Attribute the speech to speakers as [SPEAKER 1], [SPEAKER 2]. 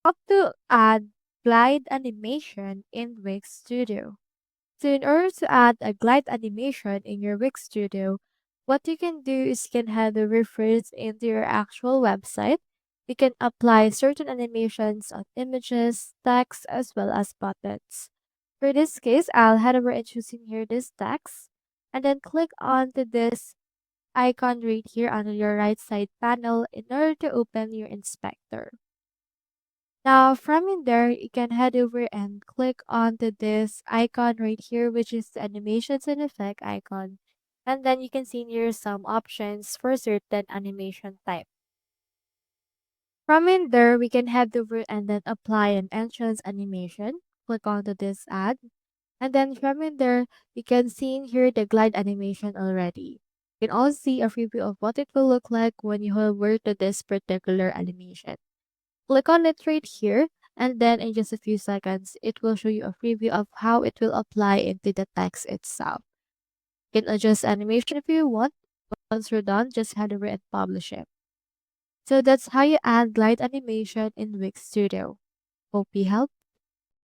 [SPEAKER 1] How to add glide animation in Wix Studio. So in order to add a glide animation in your Wix Studio, what you can do is you can head over first into your actual website. You can apply certain animations on images, text, as well as buttons. For this case, I'll head over and choosing here this text, and then click on to this icon right here on your right side panel in order to open your inspector. Now, from in there, you can head over and click onto this icon right here, which is the animations and effect icon. And then you can see here some options for certain animation type. From in there, we can head over and then apply an entrance animation. Click onto this add. And then from in there, you can see in here the glide animation already. You can also see a preview of what it will look like when you hover to this particular animation. Click on it right here, and then in just a few seconds, it will show you a preview of how it will apply into the text itself. You can adjust animation if you want. Once you're done, just head over and publish it. So that's how you add glide animation in Wix Studio. Hope you helped.